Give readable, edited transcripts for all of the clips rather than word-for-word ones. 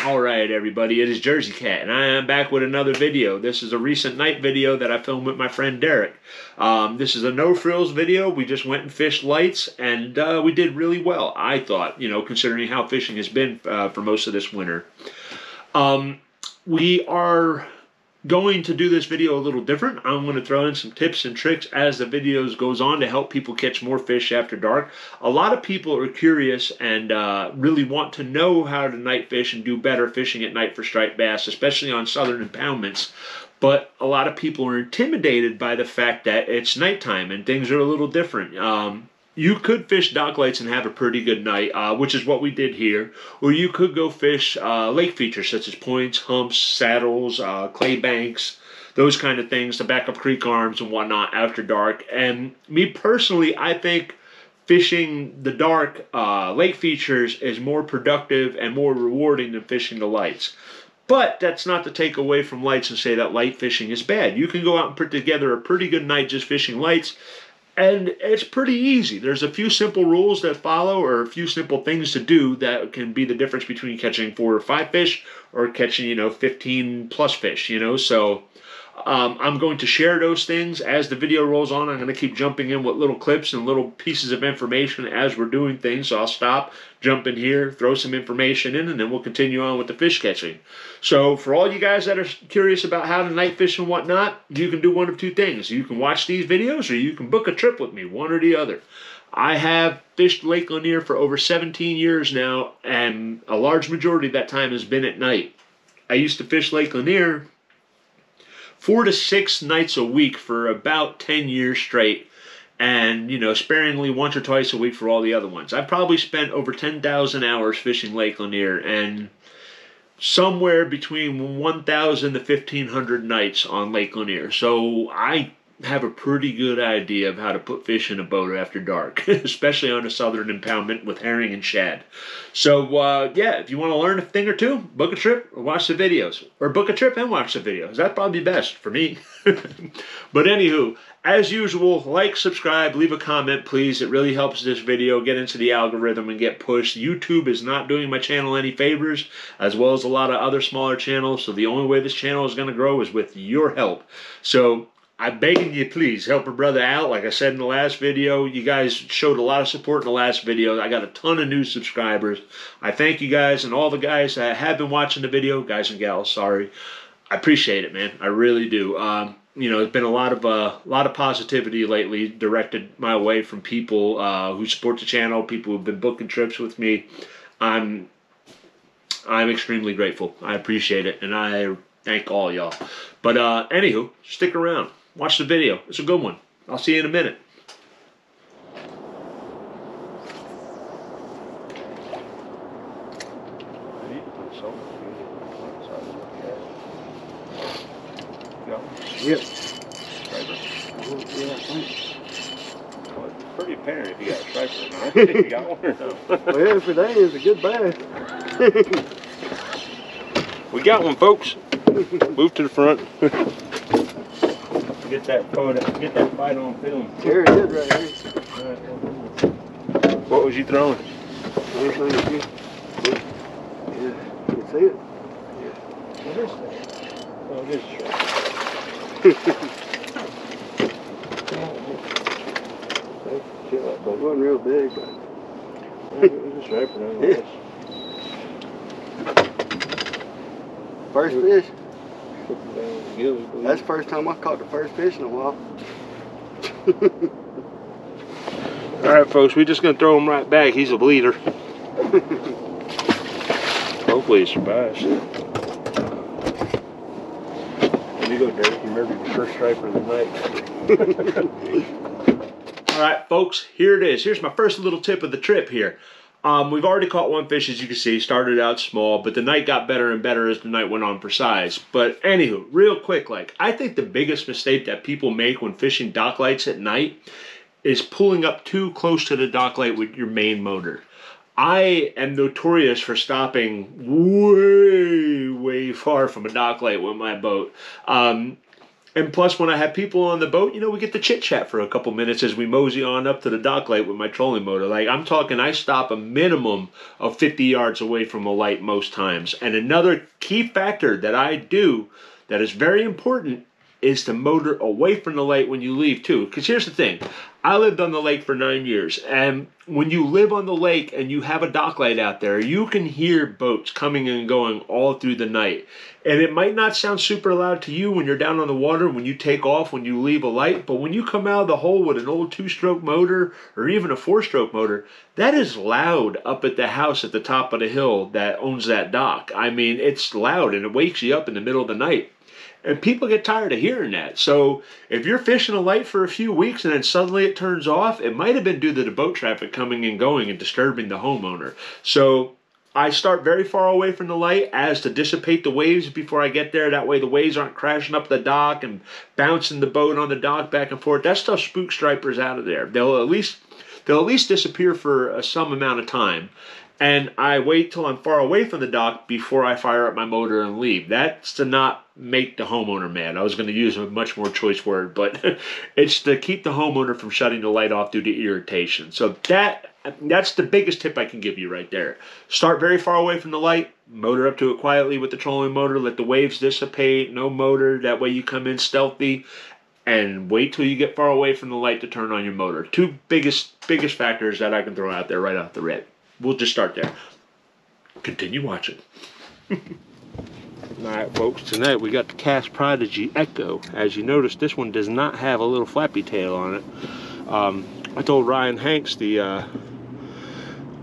Alright everybody, it is Jersey Cat, and I am back with another video. This is a recent night video that I filmed with my friend Derek. This is a no-frills video. We just went and fished lights, and we did really well, I thought, considering how fishing has been for most of this winter. We are going to do this video a little different. I'm going to throw in some tips and tricks as the videos goes on to help people catch more fish after dark. A lot of people are curious and really want to know how to night fish and do better fishing at night for striped bass, especially on southern impoundments. But a lot of people are intimidated by the fact that it's nighttime and things are a little different. You could fish dock lights and have a pretty good night, which is what we did here. Or you could go fish lake features such as points, humps, saddles, clay banks, those kind of things, the backup creek arms and whatnot after dark. And me personally, I think fishing the dark lake features is more productive and more rewarding than fishing the lights. But that's not to take away from lights and say that light fishing is bad. You can go out and put together a pretty good night just fishing lights. And it's pretty easy. There's a few simple rules that follow, or a few simple things to do that can be the difference between catching 4 or 5 fish or catching, 15 plus fish, So I'm going to share those things as the video rolls on. I'm going to keep jumping in with little clips and little pieces of information as we're doing things. So I'll stop, jump in here, throw some information in, and then we'll continue on with the fish catching. So for all you guys that are curious about how to night fish and whatnot, you can do one of two things. You can watch these videos or you can book a trip with me, one or the other. I have fished Lake Lanier for over 17 years now, and a large majority of that time has been at night. I used to fish Lake Lanier 4 to 6 nights a week for about 10 years straight, and sparingly once or twice a week for all the other ones. I've probably spent over 10,000 hours fishing Lake Lanier, and somewhere between 1,000 to 1,500 nights on Lake Lanier. So I have a pretty good idea of how to put fish in a boat after dark, especially on a southern impoundment with herring and shad. So yeah, if you want to learn a thing or two, book a trip or watch the videos. Or book a trip and watch the videos. That'd probably be best for me. But anywho, as usual, like, subscribe, leave a comment, please. It really helps this video get into the algorithm and get pushed. YouTube is not doing my channel any favors, as well as a lot of other smaller channels. So the only way this channel is going to grow is with your help. So I'm begging you, please, help a brother out. Like I said in the last video, you guys showed a lot of support in the last video. I got a ton of new subscribers. I thank you guys, and all the guys that have been watching the video, guys and gals, sorry. I appreciate it, man. I really do. There's been a lot of positivity lately directed my way from people who support the channel, people who've been booking trips with me. I'm extremely grateful. I appreciate it, and I thank all y'all. But anywho, stick around. Watch the video. It's a good one. I'll see you in a minute. Yep. Pretty apparent if you got a striper or not. You got one or no? Well, every day is a good bass. We got one, folks. Move to the front. Get that photo, get that fight on film. Here it is right here. What was you throwing? Everything is good. Yeah, you can see it. Yeah. What is that? Oh, it is a It wasn't real big, but it was a striper nonetheless. First fish. That's the first time I caught the first fish in a while. Alright folks, we're just going to throw him right back. He's a bleeder. Hopefully he survives. There you go, Derek. You remember your first striper of the night. Alright folks, here it is. Here's my first little tip of the trip here. We've already caught one fish, as you can see. Started out small, but the night got better and better as the night went on for size. But anywho, real quick, I think the biggest mistake that people make when fishing dock lights at night is pulling up too close to the dock light with your main motor. I am notorious for stopping way far from a dock light with my boat. And plus, when I have people on the boat, you know, we get to chit chat for a couple minutes as we mosey on up to the dock light with my trolling motor. Like, I'm talking, I stop a minimum of 50 yards away from a light most times. And another key factor that I do that is very important is to motor away from the light when you leave, too. Because here's the thing. I lived on the lake for 9 years, and when you live on the lake and you have a dock light out there, you can hear boats coming and going all through the night. And it might not sound super loud to you when you're down on the water, when you take off, when you leave a light, but when you come out of the hole with an old 2-stroke motor or even a 4-stroke motor, that is loud up at the house at the top of the hill that owns that dock. I mean, it's loud and it wakes you up in the middle of the night. And people get tired of hearing that. So if you're fishing a light for a few weeks and then suddenly it turns off, it might have been due to the boat traffic coming and going and disturbing the homeowner. So I start very far away from the light as to dissipate the waves before I get there. That way the waves aren't crashing up the dock and bouncing the boat on the dock back and forth. That stuff spooks stripers out of there. They'll at least disappear for some amount of time. And I wait till I'm far away from the dock before I fire up my motor and leave. That's to not make the homeowner mad. I was going to use a much more choice word, but it's to keep the homeowner from shutting the light off due to irritation. So that's the biggest tip I can give you right there. Start very far away from the light, motor up to it quietly with the trolling motor, let the waves dissipate, no motor. That way you come in stealthy, and wait till you get far away from the light to turn on your motor. Two biggest factors that I can throw out there right off the rip. We'll just start there. Continue watching. Alright folks, tonight we got the Cast Prodigy Echo. As you notice, this one does not have a little flappy tail on it. I told Ryan Hanks, the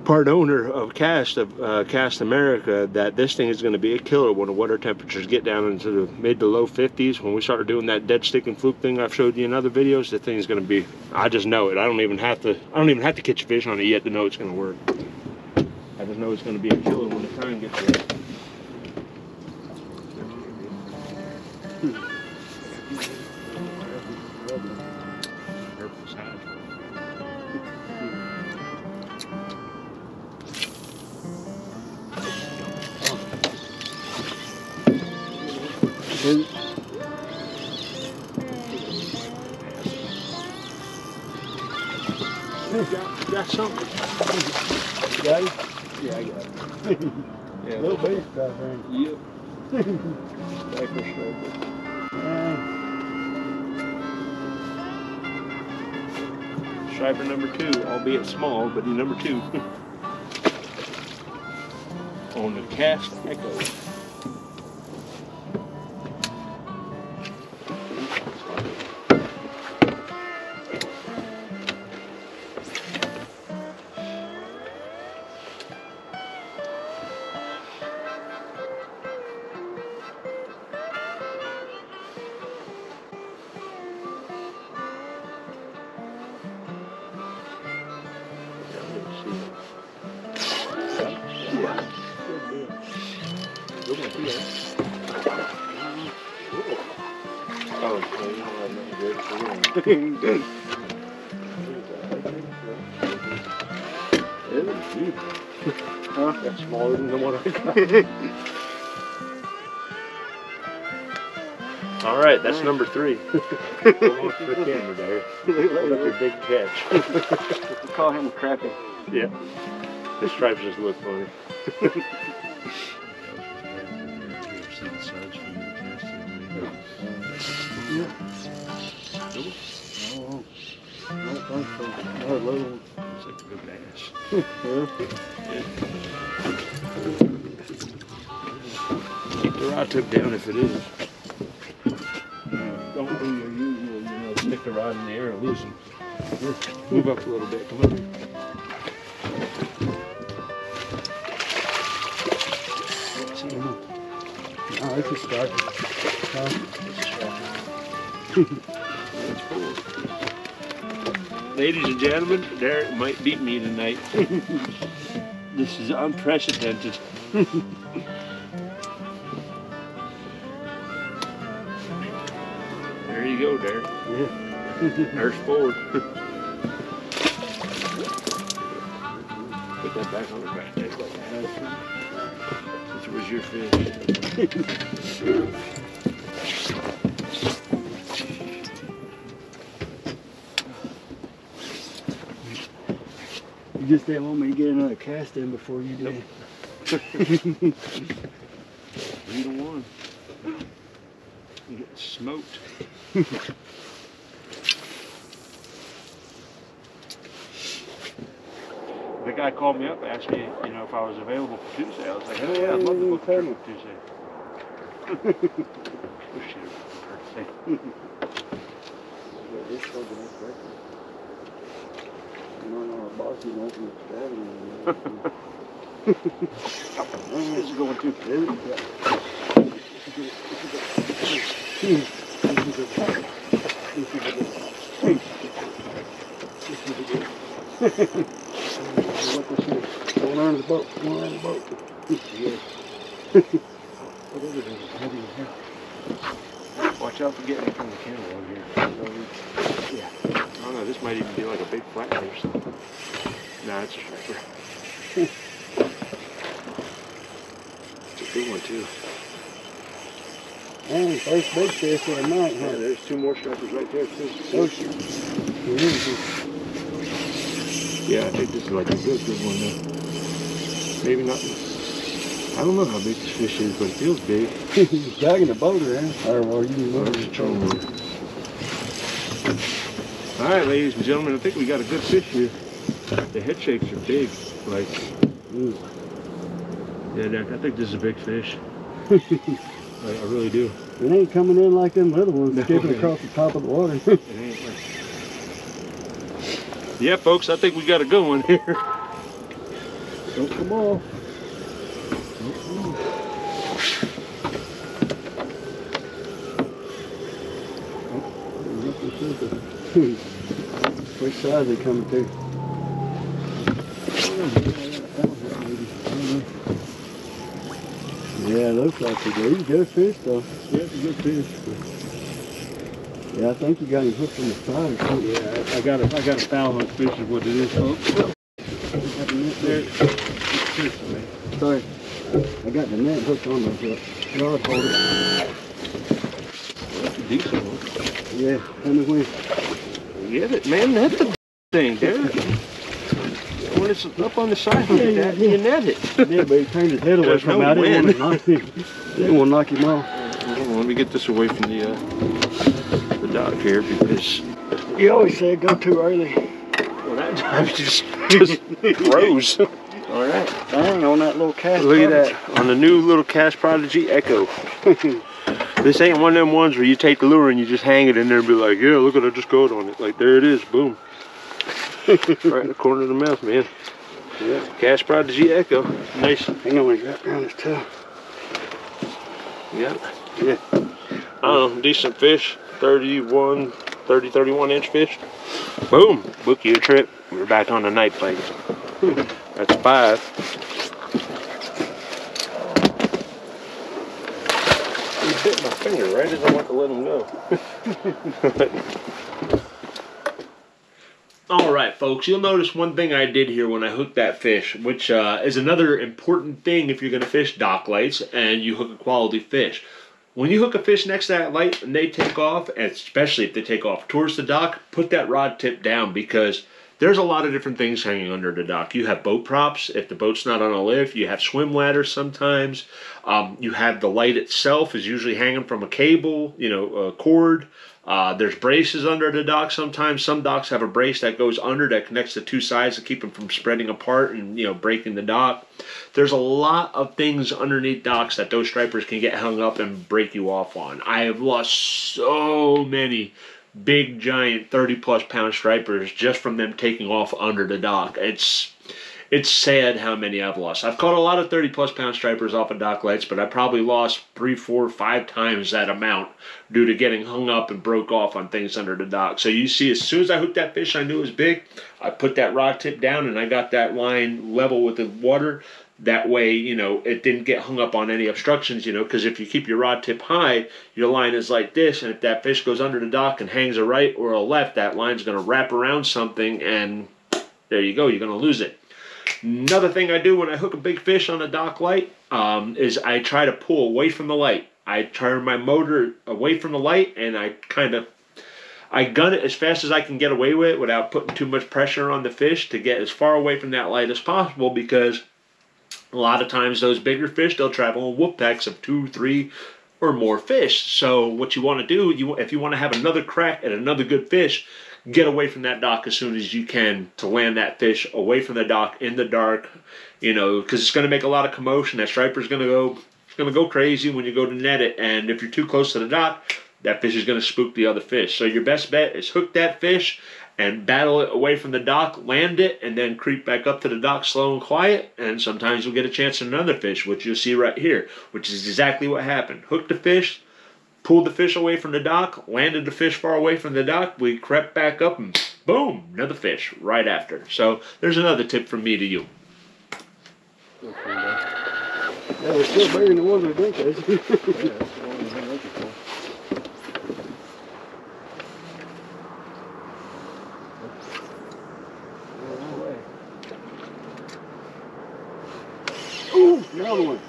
part owner of Cast America, that this thing is going to be a killer when the water temperatures get down into the mid to low 50s. When we start doing that dead stick and fluke thing I've showed you in other videos, the thing's going to be, I just know it. I don't even have to catch a fish on it yet to know it's going to work. I just know it's going to be a killer when the time gets there. Got something. You got it? Yeah, I got it. Yeah, little base stuff, man. Yep. Striper. Striper number 2, albeit small, but number 2. On the Cast Echo. That's smaller than the one I got. All right, that's number 3. Hold on to the camera there. Hold up your big catch. We call him Crappy. Yeah. The stripes just look funny. It's like a good bass. Keep the rod tip down if it is. Don't do your usual, stick the rod in the air and loosen. Move up a little bit. Come on. No, it's a striper. That's cool. Ladies and gentlemen, Derek might beat me tonight. This is unprecedented. There you go, Derek. Yeah. There's forward. Put that back on the back. Since it was your fish. You just didn't want me to get another cast in before you did. Nope. 3 to 1. You get smoked. The guy called me up, asked me, you know, if I was available for Tuesday. I was like, oh yeah, I'd love to book a trip for Tuesday. Oh shit. Hey. This is going too. Going around the boat. Going around the boat. Watch out for getting it from the camera over here. Yeah. I don't know, this might even be like a big flatfish. Nah, it's a striper. It's a big one too. And first big fish of the night, huh? Yeah, there's 2 more stripers right there too. Oh, shit. Yeah, I think this is like a good one though. Maybe not. I don't know how big this fish is, but it feels big. He's dragging the boat around. Or you can look at the trolling. Alright, ladies and gentlemen, I think we got a good fish here. The head shakes are big. Like, yeah, I think this is a big fish. I really do. It ain't coming in like them little ones skipping across the top of the water. It ain't like... Yeah, folks, I think we got a good one here. Don't come off. Which side are they coming to? Yeah, it looks like they do. He's a good fish though. Yeah, it's a good fish. Yeah, I think you got him hooked on the side or something. Yeah, I got a foul hook fish is what it is, folks. There. Sorry. I got the net hooked on the hook. Rod holder. That's a decent one. Yeah, tell me when. Get it, man. Net the thing, dude. When it's up on the side like that, you net it. Yeah, but he turned his head away from me. I didn't want to knock him off. Let me get this away from the dock here because you always say go too early. Well, that time just froze. All right. Dang, on that little cast. Look at that on the new little Cast Prodigy Echo. This ain't one of them ones where you take the lure and you just hang it in there and be like, yeah, look at I just caught on it. Like there it is, boom. Right in the corner of the mouth, man. Yeah. Cast Prodigy Echo. Nice. Hang on, we got around his tail. You got it? Yeah. Decent fish. 31 inch fish. Boom. Book you a trip. We're back on the night fight. That's 5. He bit my finger right as I went to let him go. Alright folks, you'll notice one thing I did here when I hooked that fish, which is another important thing if you're going to fish dock lights and you hook a quality fish. When you hook a fish next to that light and they take off, and especially if they take off towards the dock, put that rod tip down because there's a lot of different things hanging under the dock. You have boat props if the boat's not on a lift. You have swim ladders sometimes. You have the light itself is usually hanging from a cable, you know, a cord. There's braces under the dock sometimes. Some docks have a brace that goes under that connects the 2 sides to keep them from spreading apart and, you know, breaking the dock. There's a lot of things underneath docks that those stripers can get hung up and break you off on. I have lost so many big, giant 30-plus pound stripers just from them taking off under the dock. It's sad how many I've lost. I've caught a lot of 30-plus pound stripers off of dock lights, but I probably lost 3, 4, 5 times that amount due to getting hung up and broke off on things under the dock. So you see, as soon as I hooked that fish, I knew it was big. I put that rod tip down and I got that line level with the water. That way, you know, it didn't get hung up on any obstructions, you know, because if you keep your rod tip high, your line is like this, and if that fish goes under the dock and hangs a right or a left, that line's going to wrap around something, and there you go, you're going to lose it. Another thing I do when I hook a big fish on a dock light is I try to pull away from the light. I turn my motor away from the light, and I I gun it as fast as I can get away with it without putting too much pressure on the fish to get as far away from that light as possible, because a lot of times those bigger fish, they'll travel in wolf packs of 2, 3, or more fish. So what you want to do, if you want to have another crack at another good fish, get away from that dock as soon as you can to land that fish away from the dock in the dark, because it's going to make a lot of commotion. That striper's going to go crazy when you go to net it, and if you're too close to the dock, that fish is going to spook the other fish. So your best bet is hook that fish and battle it away from the dock, land it, and then creep back up to the dock slow and quiet, and sometimes you'll get a chance at another fish, which you'll see right here, which is exactly what happened. Hooked the fish, pulled the fish away from the dock, landed the fish far away from the dock, we crept back up, and boom, another fish right after. So there's another tip from me to you. Yeah, we're still bigger than the ones we drink, yeah, that's the one we've been looking for. Ooh, another one.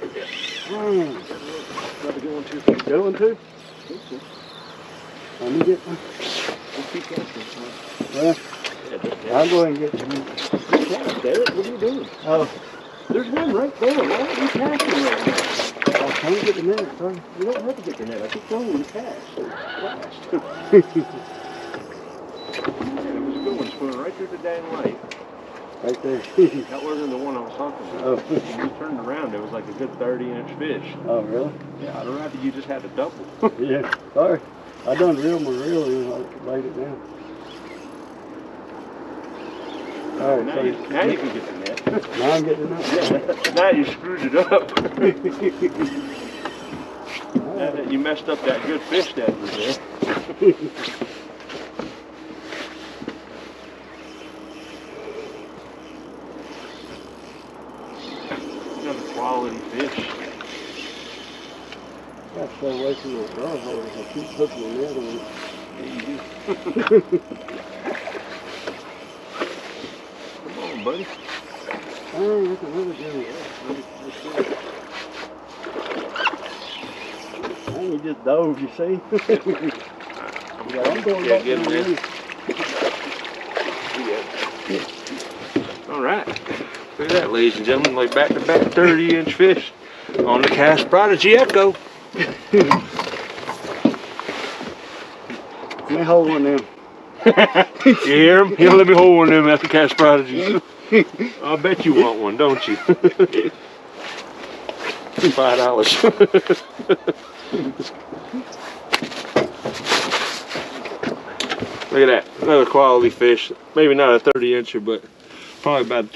Another good one too. Good one too? Let me get one. We'll keep casting. Well, I'll go ahead and get you. Yeah, Derek, what are you doing? Oh, There's one right there. Why aren't you casting right now? I'm trying to get the net, sorry. You don't have to get the net. I keep throwing you the cast. Last. It was a good one, swimming right through the dang light. Right there. That wasn't the one I was talking about. Oh. When you turned around, it was like a good 30-inch fish. Oh, really? Yeah, I don't know if you just had to double. Yeah, sorry. I done reel my reel and I laid it down. All right, now, sorry. now you can get the net. Now I'm getting it. Yeah, now you screwed it up. Now that you messed up that good fish that was there. Another quality fish. Got to stay away from those dog holders. I keep hooking the net on it. Yeah, you do. Come on, buddy. Oh, that's another good one. And you just dove, you see? Yeah, I'm going back get to him the All right. Look at that, ladies and gentlemen. Like back-to-back 30-inch fish on the Cast Prodigy Echo. Let me hold one now. You hear him? He'll let me hold one of them after Cast Prodigies. I bet you want one, don't you? $5. Look at that. Another quality fish. Maybe not a 30-incher, but probably about a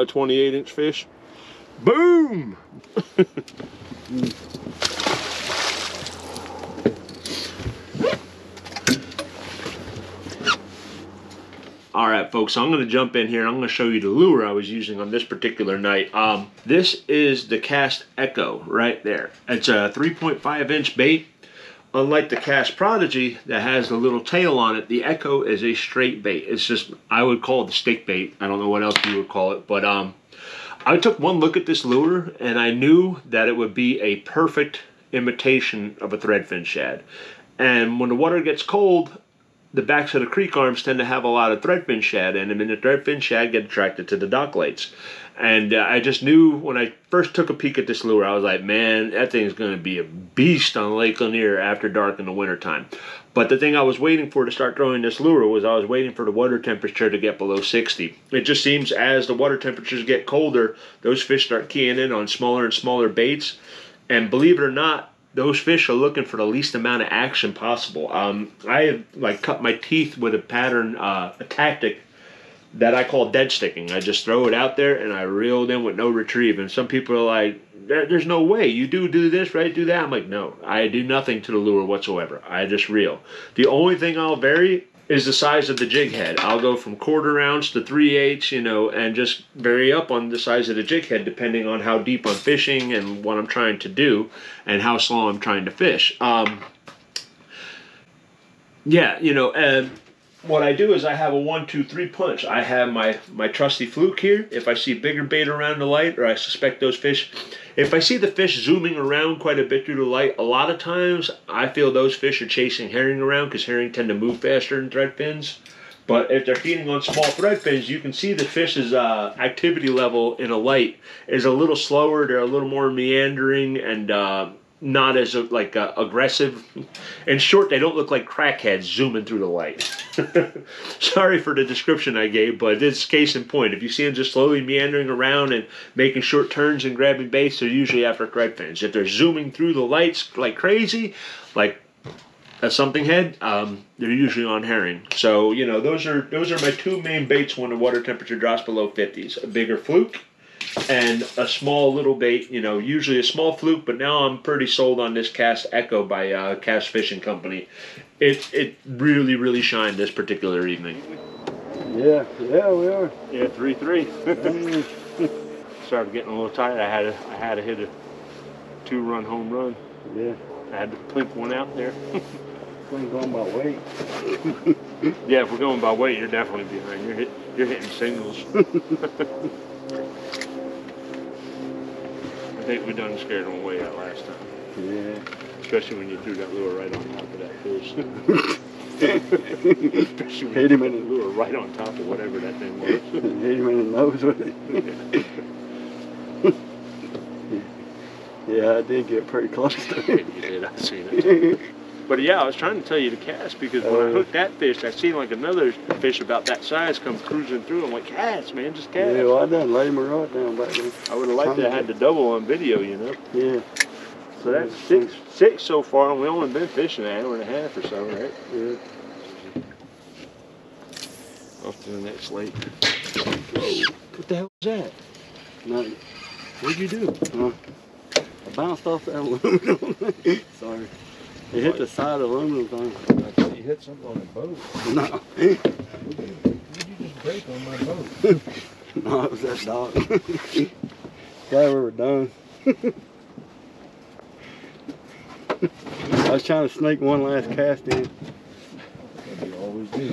28-inch fish. Boom! All right, folks, so I'm going to jump in here and I'm going to show you the lure I was using on this particular night. This is the Cast Echo right there. It's a 3.5-inch bait. Unlike the Cast Prodigy that has the little tail on it, the Echo is a straight bait. It's just, I would call it the stick bait. I don't know what else you would call it, but I took one look at this lure and I knew that it would be a perfect imitation of a threadfin shad. And when the water gets cold, the backs of the creek arms tend to have a lot of threadfin shad in them, and the threadfin shad get attracted to the dock lights. And I just knew when I first took a peek at this lure, I was like, man, that thing's going to be a beast on Lake Lanier after dark in the wintertime. But the thing I was waiting for to start throwing this lure was I was waiting for the water temperature to get below 60. It just seems as the water temperatures get colder, those fish start keying in on smaller and smaller baits. And believe it or not, those fish are looking for the least amount of action possible. I have cut my teeth with a pattern, a tactic that I call dead sticking. I just throw it out there and I reel it in with no retrieve. And some people are like, there's no way. You do this, right? Do that. I'm like, no, I do nothing to the lure whatsoever. I just reel. The only thing I'll vary is the size of the jig head. I'll go from 1/4 ounce to 3/8, and just vary up on the size of the jig head depending on how deep I'm fishing and what I'm trying to do and how slow I'm trying to fish. what I do is I have a 1, 2, 3 punch. I have my trusty fluke here. If I see bigger bait around the light, or I suspect those fish, if I see the fish zooming around quite a bit through the light, a lot of times I feel those fish are chasing herring around because herring tend to move faster than thread fins. But if they're feeding on small thread fins, you can see the fish's activity level in a light is a little slower. They're a little more meandering and not as aggressive. In short, they don't look like crackheads zooming through the light. Sorry for the description I gave, but it's case in point. If you see them just slowly meandering around and making short turns and grabbing baits, they're usually after thread fins. If they're zooming through the lights like crazy, like a something head, they're usually on herring. So, you know, those are my two main baits when the water temperature drops below 50s. A bigger fluke and a small little bait, you know, usually a small fluke, but now I'm pretty sold on this Cast Echo by Cast Fishing Company. It really, really shined this particular evening. Yeah, we are. Yeah, 3-3. Started getting a little tired. I had to hit a 2-run home run. Yeah. I had to plink one out there. We're going by weight. Yeah, if we're going by weight, you're definitely behind. You're hitting singles. I think we done scared them away that last time. Yeah. Especially when you threw that lure right on top of that fish. Especially when Hit him in the lure right on top of whatever that thing was. Hit him in the nose with it. Yeah, I did get pretty close to it. You did, I seen it. But yeah, I was trying to tell you to cast because when I hooked that fish, I seen like another fish about that size come cruising through. I'm like, cast, man, just cast. Yeah, well, I done laid my rod down back there. I would have liked to have had the double on video, you know. Yeah. So that's six so far, and we only been fishing an hour and a half or so, right? Yeah. Off to the next lake. Whoa, what the hell was that? Nothing. What'd you do? I bounced off that aluminum. Sorry. It hit the side of the aluminum thing. I thought you hit something on the boat. No. What'd you just break on my boat? No, it was that dog. Glad we were done. I was trying to sneak one last cast in. You always do.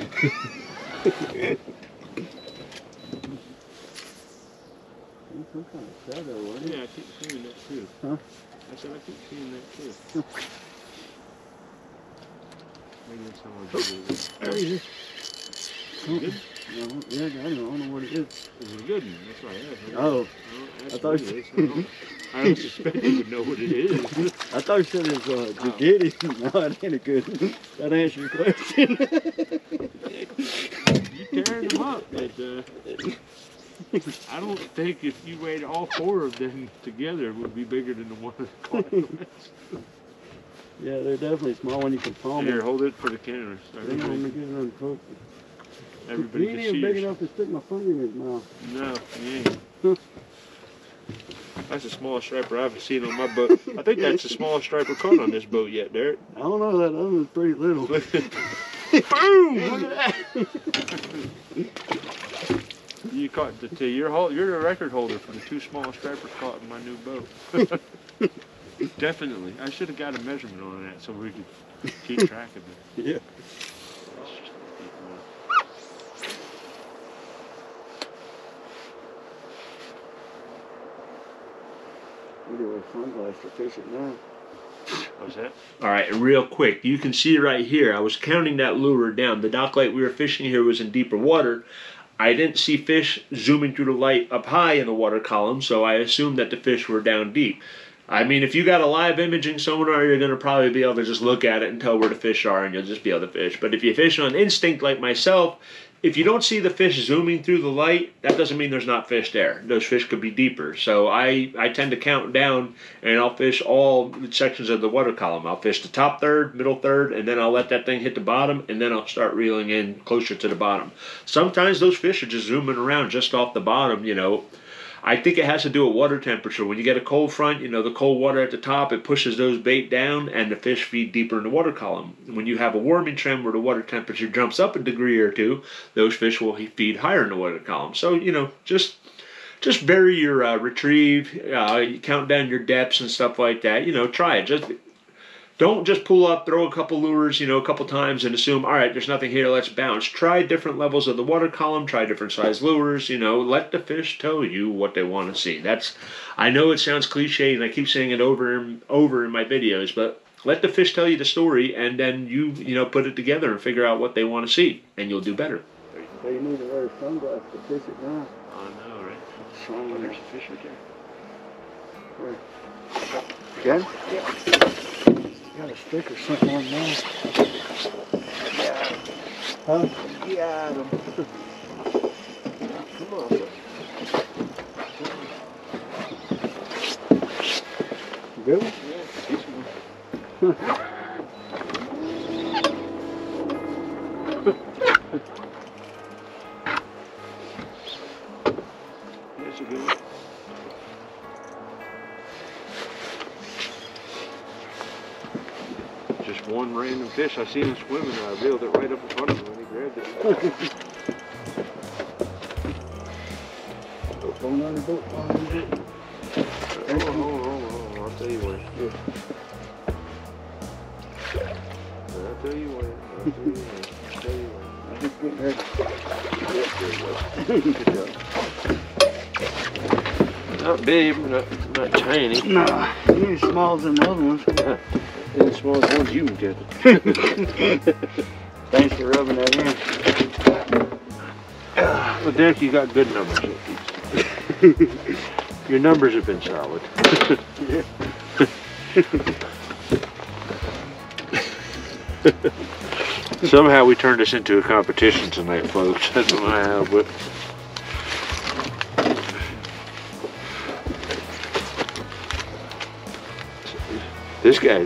Some kind of shadow, wasn't it? Yeah, I keep seeing that too. Huh? I said I keep seeing that too. Maybe it's someone doing There he is. Good? No, yeah, I don't know what it is. Is it a good one? That's what I asked. Oh. I I thought you I don't suspect you would know what it is. I thought you said it was Jigiddy. No, it ain't a good. That answers your question. You tearing them up, but I don't think if you weighed all 4 of them together it would be bigger than the one that caught them. Yeah, they're definitely small when you can palm Here, them. hold it for the camera. So They don't make it uncooked. everybody He can ain't see even big your- enough to stick my finger in his mouth. No, he ain't. That's the smallest striper I've seen on my boat. I think that's the smallest striper caught on this boat yet, Derek. I don't know, that other one's pretty little. Boom! Look at that! You caught you're the record holder for the 2 smallest stripers caught in my new boat. Definitely. I should have got a measurement on that so we could keep track of it. Yeah. We do wear sunglasses to fish it now. How's that? All right, real quick, you can see right here, I was counting that lure down. The dock light we were fishing here was in deeper water. I didn't see fish zooming through the light up high in the water column, so I assumed that the fish were down deep. I mean, if you got a live imaging sonar, you're going to probably be able to just look at it and tell where the fish are, and you'll just be able to fish. But if you fish on instinct like myself, if you don't see the fish zooming through the light, that doesn't mean there's not fish there. Those fish could be deeper. So I tend to count down, and I'll fish all sections of the water column. I'll fish the top third, middle third, and then I'll let that thing hit the bottom, and then I'll start reeling in closer to the bottom. Sometimes those fish are just zooming around just off the bottom, you know. I think it has to do with water temperature. When you get a cold front, you know, the cold water at the top, it pushes those bait down and the fish feed deeper in the water column. When you have a warming trend where the water temperature jumps up a degree or two, those fish will feed higher in the water column. So, you know, just vary your retrieve, count down your depths and stuff like that. You know, try it. Just Don't just pull up, throw a couple lures, a couple times and assume, all right, there's nothing here, let's bounce. Try different levels of the water column, try different size lures, let the fish tell you what they want to see. I know it sounds cliche and I keep saying it over and over in my videos, but let the fish tell you the story and then you put it together and figure out what they want to see and you'll do better. So you need to wear sunglasses to fish it now. I know, right? Oh, there's a fish right Where? there. Again? Yeah. Got a stick or something on there. Yeah. Huh? Yeah. Come on. Good? Yeah. That's a good one. Just one random fish. I seen him swimming and I reeled it right up in front of him when he grabbed it. Phone on the boat, phone on the boat. Hold on. I'll tell you when. I'll tell you when. I just get ready. Good job. Not big, but not tiny. Nah, you ain't as small as them other ones. Yeah. As small as ones you can get. Thanks for rubbing that in. Well, Derek, you got good numbers. Your numbers have been solid. Somehow we turned this into a competition tonight, folks. I don't know how, but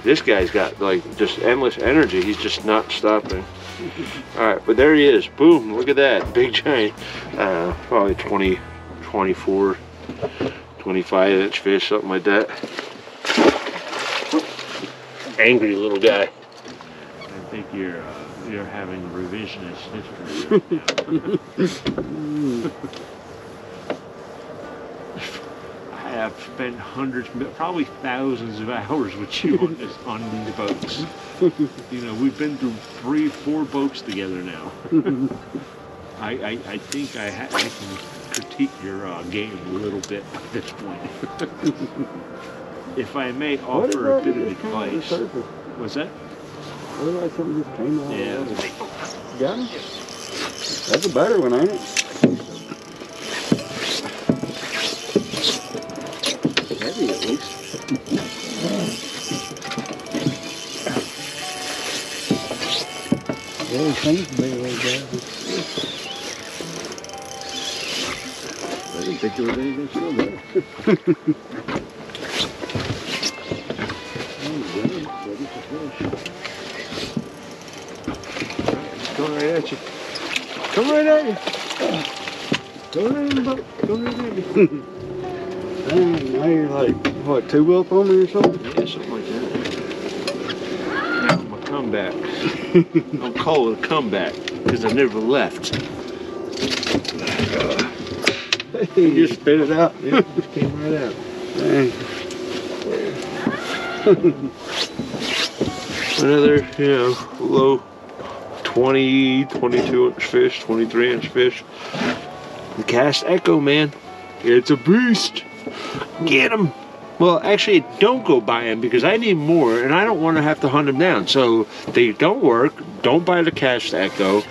this guy's got like just endless energy. He's just not stopping. All right, but there he is. Boom! Look at that, big giant, probably 20, 24, 25-inch fish, something like that. Angry little guy. I think you're having revisionist history right now. I have spent hundreds, probably thousands of hours with you on these boats. We've been through 3-4 boats together now. I think I can critique your game a little bit at this point. If I may offer a bit of advice. What's that? Look like something just came out. Yeah. Got him? That's a better one, ain't it? Heavy at least. Yeah, it seems to be like that. I didn't think there was anything still there. Coming right at you. Come right at you. Go right in the boat. Go right at me. Dang, now you're like, what, 2 up on me or something? Yeah, something like that. Now my comeback. I'll call it a comeback because I never left. Hey, you just spit it out. Yeah, it just came right out. Dang. Another, low 20, 22-inch fish, 23-inch fish. The Cast Echo, man. It's a beast. Get him. Well, actually, don't go buy them because I need more and I don't want to have to hunt them down. So they don't work. Don't buy the Cast Echo.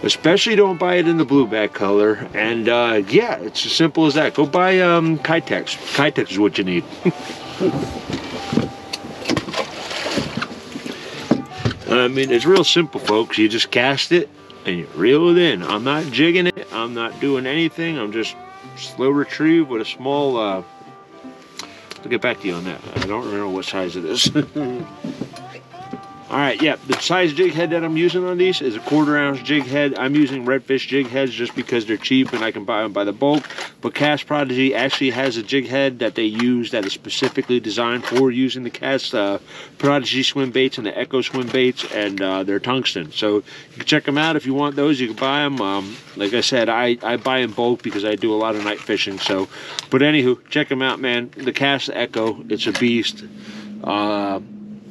Especially don't buy it in the blueback color. And yeah, it's as simple as that. Go buy Kitex. Kitex is what you need. I mean, it's real simple, folks. You just cast it and you reel it in. I'm not jigging it. I'm not doing anything. I'm just slow retrieve with a small, I'll get back to you on that. I don't remember what size it is. Alright, yeah, the size jig head that I'm using on these is a 1/4 ounce jig head. I'm using Redfish jig heads just because they're cheap and I can buy them by the bulk. But Cast Prodigy actually has a jig head that they use that is specifically designed for using the Cast Prodigy swim baits and the Echo swim baits, and they're tungsten. So you can check them out if you want those. You can buy them. Like I said, I buy in bulk because I do a lot of night fishing. So, but anywho, check them out, man. The Cast Echo, it's a beast.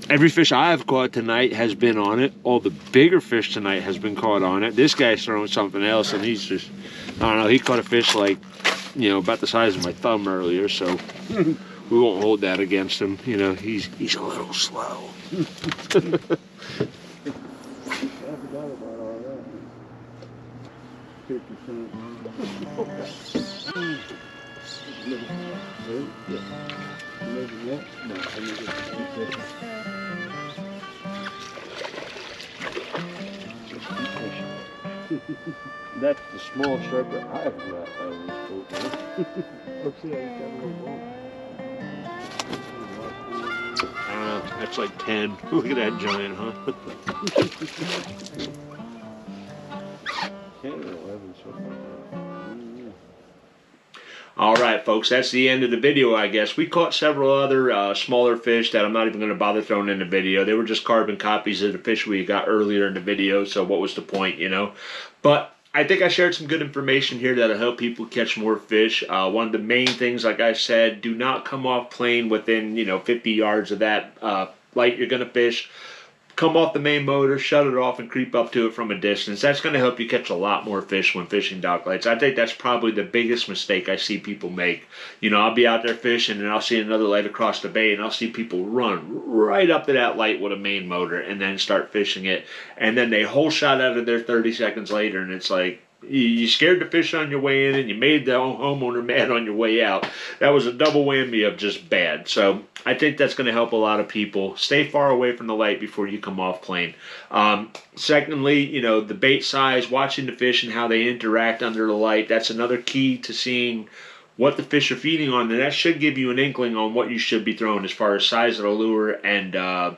Every fish I've caught tonight has been on it. All the bigger fish tonight has been caught on it. This guy's throwing something else, and he's just, I don't know, he caught a fish like, you know, about the size of my thumb earlier, so we won't hold that against him. You know, he's a little slow. I forgot about all that. 50 That's the small striper I've got out of this boat, man. Let's see how you got a little more. I don't know, that's like 10. Look at that giant, huh? 10 or 11, something like that. All right, folks, that's the end of the video, I guess. We caught several other smaller fish that I'm not even going to bother throwing in the video. They were just carbon copies of the fish we got earlier in the video, so what was the point, you know? But I think I shared some good information here that'll help people catch more fish. One of the main things, like I said, do not come off plane within, 50 yards of that light you're going to fish. Come off the main motor, shut it off, and creep up to it from a distance. That's going to help you catch a lot more fish when fishing dock lights. I think that's probably the biggest mistake I see people make. You know, I'll be out there fishing, and I'll see another light across the bay, and I'll see people run right up to that light with a main motor and then start fishing it. And then they whole shot out of there 30 seconds later, and it's like, you scared the fish on your way in, and you made the homeowner mad on your way out. That was a double whammy of just bad. So I think that's going to help a lot of people. Stay far away from the light before you come off plane. Secondly, the bait size, watching the fish and how they interact under the light. That's another key to seeing what the fish are feeding on, and that should give you an inkling on what you should be throwing as far as size of the lure and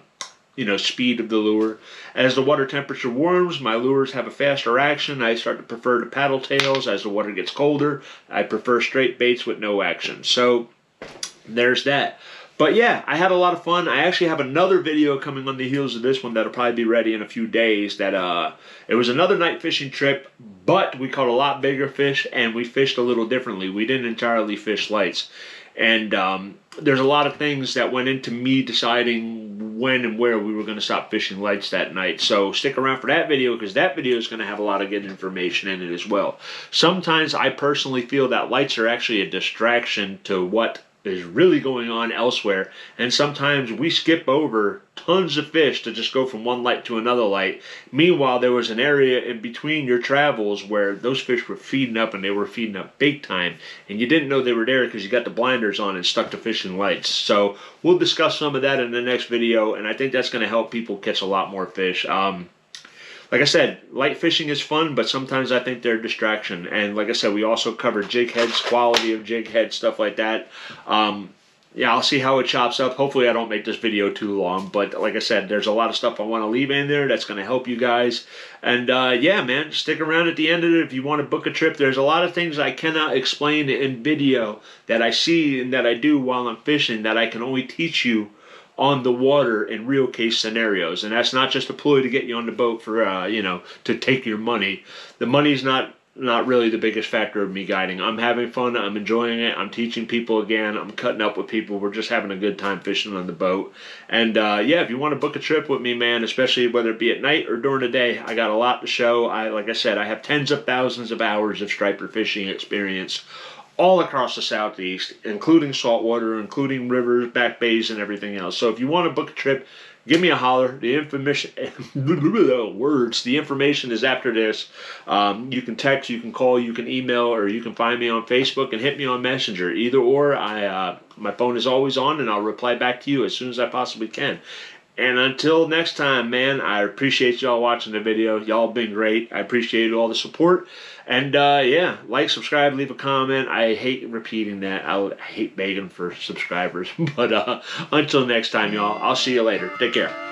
speed of the lure. As the water temperature warms, my lures have a faster action. I start to prefer the paddle tails. As the water gets colder, I prefer straight baits with no action. So there's that. But yeah, I had a lot of fun. I actually have another video coming on the heels of this one that'll probably be ready in a few days. That it was another night fishing trip, but we caught a lot bigger fish and we fished a little differently. We didn't entirely fish lights. And there's a lot of things that went into me deciding when and where we were going to stop fishing lights that night. So stick around for that video, because that video is going to have a lot of good information in it as well. Sometimes I personally feel that lights are actually a distraction to what is really going on elsewhere, and sometimes we skip over tons of fish to just go from one light to another light. Meanwhile, there was an area in between your travels where those fish were feeding up, and they were feeding up big time, and you didn't know they were there because you got the blinders on and stuck to fishing lights. So we'll discuss some of that in the next video, and I think that's going to help people catch a lot more fish. Like I said, light fishing is fun, but sometimes I think they're a distraction. And like I said, we also covered jig heads, quality of jig heads, stuff like that. Yeah, I'll see how it chops up. Hopefully I don't make this video too long. But like I said, there's a lot of stuff I want to leave in there that's going to help you guys. And yeah, man, stick around at the end of it if you want to book a trip. There's a lot of things I cannot explain in video that I see and that I do while I'm fishing that I can only teach you on the water in real case scenarios. And that's not just a ploy to get you on the boat for to take your money. The money's not really the biggest factor of me guiding. I'm having fun, I'm enjoying it, I'm teaching people again, I'm cutting up with people, we're just having a good time fishing on the boat. And yeah, if you want to book a trip with me, man, especially whether it be at night or during the day, I got a lot to show. Like I said, I have tens of thousands of hours of striper fishing experience all across the Southeast, including saltwater, including rivers, back bays, and everything else. So if you want to book a trip, give me a holler. The information, the information is after this. You can text, you can call, you can email, or you can find me on Facebook and hit me on Messenger. Either or, my phone is always on, and I'll reply back to you as soon as I possibly can. And until next time, man, I appreciate y'all watching the video. Y'all been great. I appreciate all the support. And yeah, like, subscribe, leave a comment. I hate repeating that. I hate begging for subscribers. But until next time, y'all, I'll see you later. Take care.